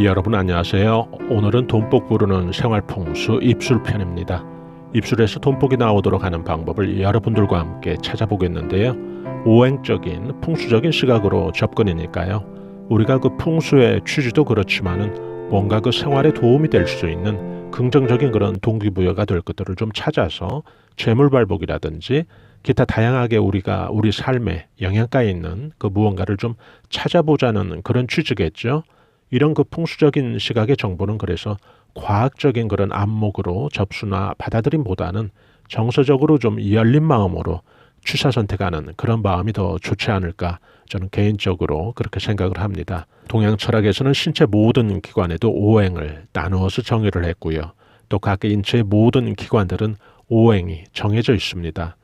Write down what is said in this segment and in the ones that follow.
여러분 안녕하세요. 오늘은 돈복 부르는 생활풍수 입술편입니다. 입술에서 돈복이 나오도록 하는 방법을 여러분들과 함께 찾아보겠는데요. 오행적인 풍수적인 시각으로 접근이니까요. 우리가 그 풍수의 취지도 그렇지만은 뭔가 그 생활에 도움이 될 수 있는 긍정적인 그런 동기부여가 될 것들을 좀 찾아서 재물발복이라든지 기타 다양하게 우리가 우리 삶에 영향가 있는 그 무언가를 좀 찾아보자는 그런 취지겠죠. 이런 그 풍수적인 시각의 정보는 그래서 과학적인 그런 안목으로 접수나 받아들임보다는 정서적으로 좀 열린 마음으로 취사 선택하는 그런 마음이 더 좋지 않을까 저는 개인적으로 그렇게 생각을 합니다. 동양 철학에서는 신체 모든 기관에도 오행을 나누어서 정의를 했고요. 또 각 인체의 모든 기관들은 오행이 정해져 있습니다.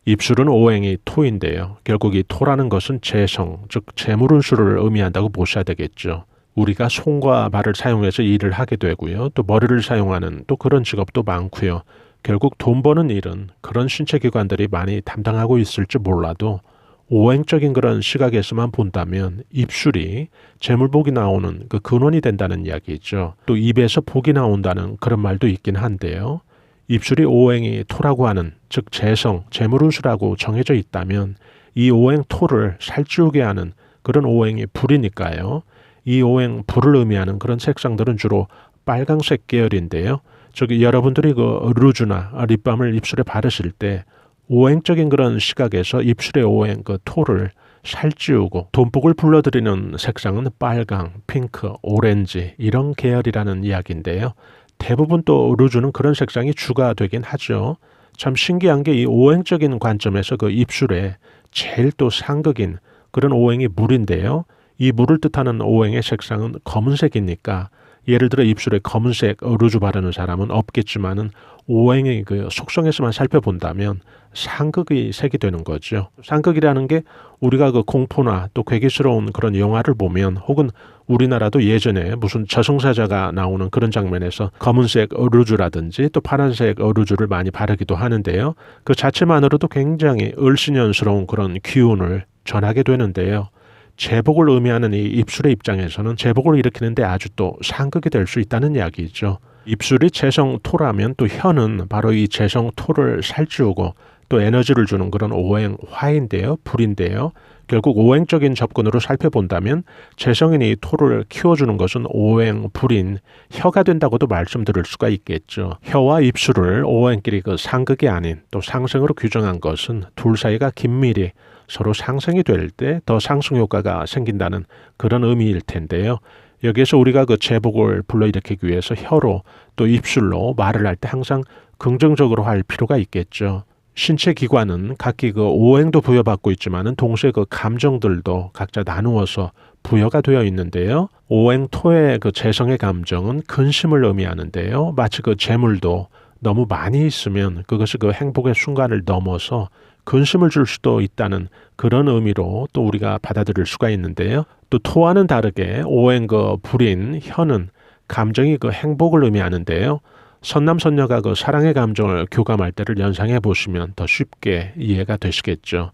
입술은 오행이 토인데요. 결국 이 토라는 것은 재성, 즉 재물운수를 의미한다고 보셔야 되겠죠. 우리가 손과 발을 사용해서 일을 하게 되고요. 또 머리를 사용하는 또 그런 직업도 많고요. 결국 돈 버는 일은 그런 신체 기관들이 많이 담당하고 있을지 몰라도 오행적인 그런 시각에서만 본다면 입술이 재물복이 나오는 그 근원이 된다는 이야기죠. 또 입에서 복이 나온다는 그런 말도 있긴 한데요. 입술이 오행이 토라고 하는 즉 재성, 재물운수라고 정해져 있다면 이 오행 토를 살찌우게 하는 그런 오행이 불이니까요. 이 오행 불을 의미하는 그런 색상들은 주로 빨강색 계열인데요. 저기 여러분들이 그 루즈나 립밤을 입술에 바르실 때 오행적인 그런 시각에서 입술의 오행 그 토를 살찌우고 돈복을 불러들이는 색상은 빨강, 핑크, 오렌지 이런 계열이라는 이야기인데요. 대부분 또 루즈는 그런 색상이 주가 되긴 하죠. 참 신기한 게 이 오행적인 관점에서 그 입술에 제일 또 상극인 그런 오행이 물인데요. 이 물을 뜻하는 오행의 색상은 검은색이니까 예를 들어 입술에 검은색 루즈 바르는 사람은 없겠지만은 오행의 그 속성에서만 살펴본다면 상극의 색이 되는 거죠. 상극이라는 게 우리가 그 공포나 또 괴기스러운 그런 영화를 보면 혹은 우리나라도 예전에 무슨 저승사자가 나오는 그런 장면에서 검은색 루즈라든지 또 파란색 루즈를 많이 바르기도 하는데요. 그 자체만으로도 굉장히 을씨년스러운 그런 기운을 전하게 되는데요. 재복을 의미하는 이 입술의 입장에서는 재복을 일으키는데 아주 또 상극이 될 수 있다는 이야기죠. 입술이 재성토라면 또 혀는 바로 이 재성토를 살찌우고 또 에너지를 주는 그런 오행 화인데요. 불인데요. 결국 오행적인 접근으로 살펴본다면 재성인 이 토를 키워주는 것은 오행 불인 혀가 된다고도 말씀드릴 수가 있겠죠. 혀와 입술을 오행끼리 그 상극이 아닌 또 상생으로 규정한 것은 둘 사이가 긴밀히 서로 상승이 될 때 더 상승 효과가 생긴다는 그런 의미일 텐데요. 여기에서 우리가 그 재복을 불러일으키기 위해서 혀로 또 입술로 말을 할 때 항상 긍정적으로 할 필요가 있겠죠. 신체 기관은 각기 그 오행도 부여받고 있지만은 동시에 그 감정들도 각자 나누어서 부여가 되어 있는데요. 오행 토의 그 재성의 감정은 근심을 의미하는데요. 마치 그 재물도 너무 많이 있으면 그것이 그 행복의 순간을 넘어서 근심을 줄 수도 있다는 그런 의미로 또 우리가 받아들일 수가 있는데요. 또 토와는 다르게 오행 그 불인 혀는 감정이 그 행복을 의미하는데요. 선남선녀가 그 사랑의 감정을 교감할 때를 연상해 보시면 더 쉽게 이해가 되시겠죠.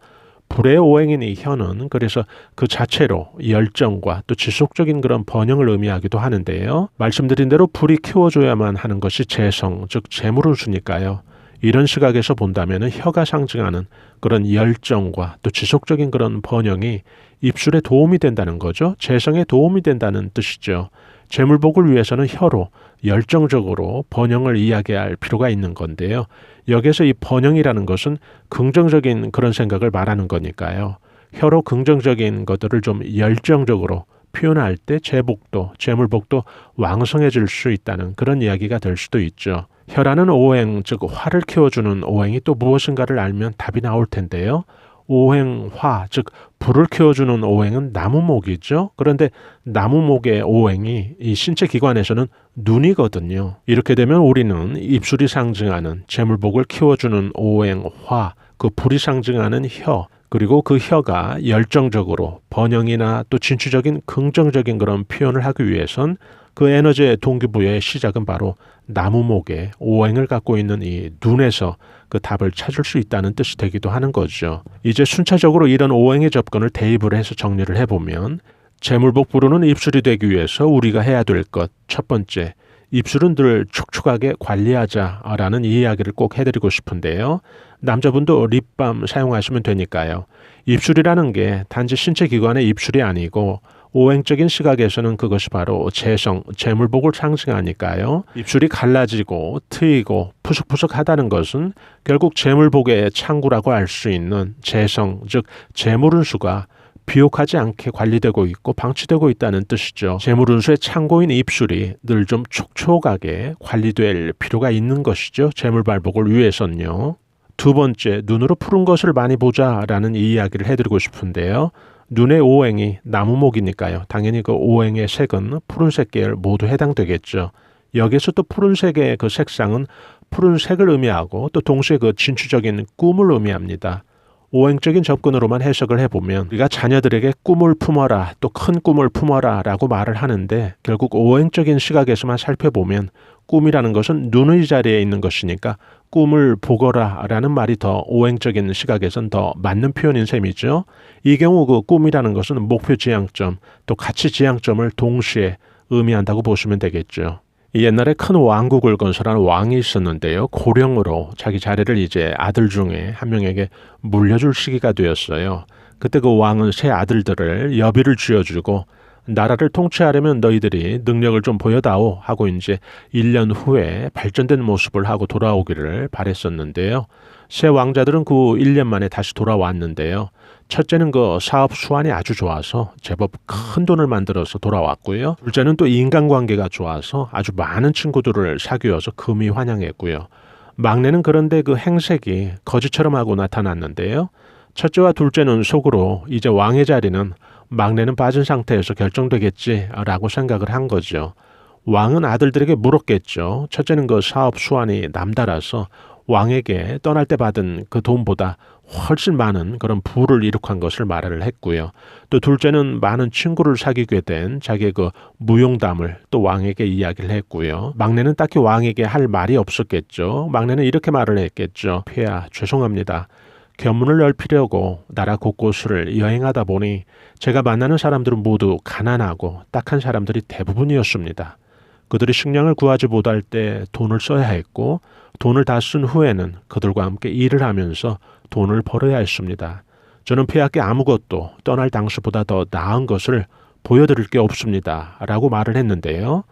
불의 오행인 이 혀는 그래서 그 자체로 열정과 또 지속적인 그런 번영을 의미하기도 하는데요. 말씀드린 대로 불이 키워줘야만 하는 것이 재성, 즉 재물운수니까요. 이런 시각에서 본다면 혀가 상징하는 그런 열정과 또 지속적인 그런 번영이 입술에 도움이 된다는 거죠. 재성에 도움이 된다는 뜻이죠. 재물복을 위해서는 혀로 열정적으로 번영을 이야기할 필요가 있는 건데요. 여기에서 이 번영이라는 것은 긍정적인 그런 생각을 말하는 거니까요. 혀로 긍정적인 것들을 좀 열정적으로 표현할 때 재복도 재물복도 왕성해질 수 있다는 그런 이야기가 될 수도 있죠. 혀라는 오행, 즉 화를 키워주는 오행이 또 무엇인가를 알면 답이 나올 텐데요. 오행화, 즉 불을 키워주는 오행은 나무목이죠. 그런데 나무목의 오행이 이 신체 기관에서는 눈이거든요. 이렇게 되면 우리는 입술이 상징하는 재물복을 키워주는 오행화, 그 불이 상징하는 혀, 그리고 그 혀가 열정적으로 번영이나 또 진취적인 긍정적인 그런 표현을 하기 위해선 그 에너지의 동기부여의 시작은 바로 나무목의 오행을 갖고 있는 이 눈에서 그 답을 찾을 수 있다는 뜻이 되기도 하는 거죠. 이제 순차적으로 이런 오행의 접근을 대입을 해서 정리를 해보면 재물복부로는 입술이 되기 위해서 우리가 해야 될 것 첫 번째, 입술은 늘 촉촉하게 관리하자라는 이야기를 꼭 해드리고 싶은데요. 남자분도 립밤 사용하시면 되니까요. 입술이라는 게 단지 신체 기관의 입술이 아니고 오행적인 시각에서는 그것이 바로 재성, 재물복을 상징하니까요. 입술이 갈라지고 트이고 푸석푸석하다는 것은 결국 재물복의 창구라고 할 수 있는 재성, 즉 재물운수가 비옥하지 않게 관리되고 있고 방치되고 있다는 뜻이죠. 재물운수의 창고인 입술이 늘 좀 촉촉하게 관리될 필요가 있는 것이죠. 재물발복을 위해서는요. 두 번째, 눈으로 푸른 것을 많이 보자라는 이야기를 해드리고 싶은데요. 눈의 오행이 나무목이니까요. 당연히 그 오행의 색은 푸른색 계열 모두 해당되겠죠. 여기서 또 푸른색의 그 색상은 푸른색을 의미하고 또 동시에 그 진취적인 꿈을 의미합니다. 오행적인 접근으로만 해석을 해보면 우리가 자녀들에게 꿈을 품어라, 또 큰 꿈을 품어라 라고 말을 하는데 결국 오행적인 시각에서만 살펴보면 꿈이라는 것은 눈의 자리에 있는 것이니까 꿈을 보거라 라는 말이 더 오행적인 시각에선 더 맞는 표현인 셈이죠. 이 경우 그 꿈이라는 것은 목표 지향점, 또 가치 지향점을 동시에 의미한다고 보시면 되겠죠. 옛날에 큰 왕국을 건설한 왕이 있었는데요. 고령으로 자기 자리를 이제 아들 중에 한 명에게 물려줄 시기가 되었어요. 그때 그 왕은 세 아들들을 여비를 쥐어주고 나라를 통치하려면 너희들이 능력을 좀 보여다오 하고 이제 1년 후에 발전된 모습을 하고 돌아오기를 바랬었는데요. 세 왕자들은 그 1년 만에 다시 돌아왔는데요. 첫째는 그 사업 수완이 아주 좋아서 제법 큰 돈을 만들어서 돌아왔고요. 둘째는 또 인간관계가 좋아서 아주 많은 친구들을 사귀어서 금이 환영했고요. 막내는 그런데 그 행색이 거지처럼 하고 나타났는데요. 첫째와 둘째는 속으로 이제 왕의 자리는 막내는 빠진 상태에서 결정되겠지라고 생각을 한 거죠. 왕은 아들들에게 물었겠죠. 첫째는 그 사업 수완이 남달라서 왕에게 떠날 때 받은 그 돈보다 훨씬 많은 그런 부를 이룩한 것을 말을 했고요. 또 둘째는 많은 친구를 사귀게 된 자기의 그 무용담을 또 왕에게 이야기를 했고요. 막내는 딱히 왕에게 할 말이 없었겠죠. 막내는 이렇게 말을 했겠죠. 폐하, 죄송합니다. 견문을 넓히려고 나라 곳곳을 여행하다 보니 제가 만나는 사람들은 모두 가난하고 딱한 사람들이 대부분이었습니다. 그들이 식량을 구하지 못할 때 돈을 써야 했고 돈을 다 쓴 후에는 그들과 함께 일을 하면서 돈을 벌어야 했습니다. 저는 폐하께 아무것도 떠날 당시보다 더 나은 것을 보여드릴 게 없습니다. 라고 말을 했는데요.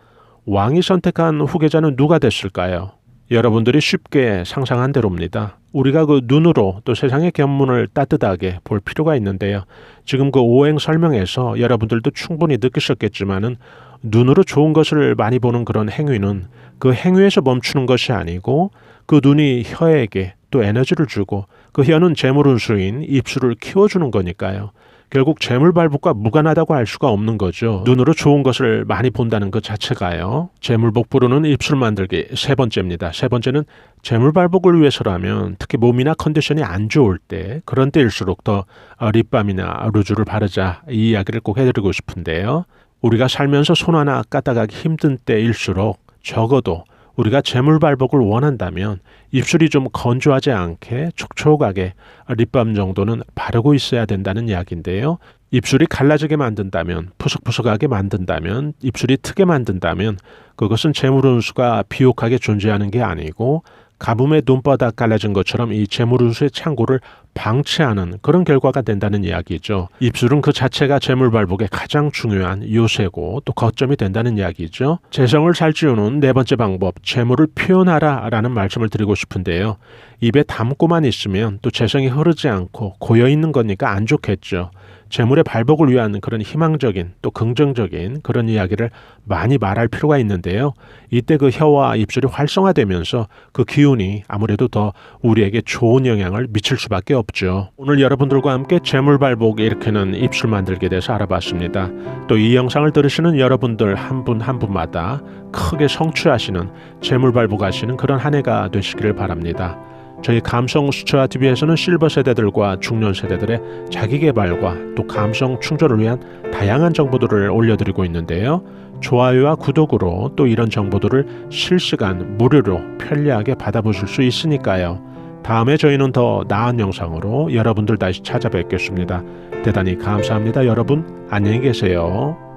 왕이 선택한 후계자는 누가 됐을까요? 여러분들이 쉽게 상상한 대로입니다. 우리가 그 눈으로 또 세상의 견문을 따뜻하게 볼 필요가 있는데요. 지금 그 오행 설명에서 여러분들도 충분히 느끼셨겠지만은 눈으로 좋은 것을 많이 보는 그런 행위는 그 행위에서 멈추는 것이 아니고 그 눈이 혀에게 또 에너지를 주고 그 혀는 재물운수인 입술을 키워주는 거니까요. 결국 재물발복과 무관하다고 할 수가 없는 거죠. 눈으로 좋은 것을 많이 본다는 것 자체가요. 재물복부로는 입술 만들기 세 번째입니다. 세 번째는 재물발복을 위해서라면 특히 몸이나 컨디션이 안 좋을 때 그런 때일수록 더 립밤이나 루즈를 바르자 이 이야기를 꼭 해드리고 싶은데요. 우리가 살면서 손 하나 까딱하기 힘든 때일수록 적어도 우리가 재물발복을 원한다면 입술이 좀 건조하지 않게 촉촉하게 립밤 정도는 바르고 있어야 된다는 이야기인데요. 입술이 갈라지게 만든다면, 푸석푸석하게 만든다면, 입술이 트게 만든다면 그것은 재물운수가 비옥하게 존재하는 게 아니고 가뭄에 눈바닥 갈라진 것처럼 이 재물운수의 창고를 방치하는 그런 결과가 된다는 이야기죠. 입술은 그 자체가 재물발복의 가장 중요한 요새고 또 거점이 된다는 이야기죠. 재성을 살찌우는 네 번째 방법, 재물을 표현하라 라는 말씀을 드리고 싶은데요. 입에 담고만 있으면 또 재성이 흐르지 않고 고여있는 거니까 안 좋겠죠. 재물의 발복을 위한 그런 희망적인 또 긍정적인 그런 이야기를 많이 말할 필요가 있는데요. 이때 그 혀와 입술이 활성화되면서 그 기운이 아무래도 더 우리에게 좋은 영향을 미칠 수밖에 없죠. 오늘 여러분들과 함께 재물발복을 일으키는 입술 만들기에 대해서 알아봤습니다. 또 이 영상을 들으시는 여러분들 한 분 한 분마다 크게 성취하시는 재물발복하시는 그런 한 해가 되시기를 바랍니다. 저희 감성 수채화 TV에서는 실버 세대들과 중년 세대들의 자기개발과 또 감성 충전을 위한 다양한 정보들을 올려드리고 있는데요. 좋아요와 구독으로 또 이런 정보들을 실시간 무료로 편리하게 받아보실 수 있으니까요. 다음에 저희는 더 나은 영상으로 여러분들 다시 찾아뵙겠습니다. 대단히 감사합니다. 여러분 안녕히 계세요.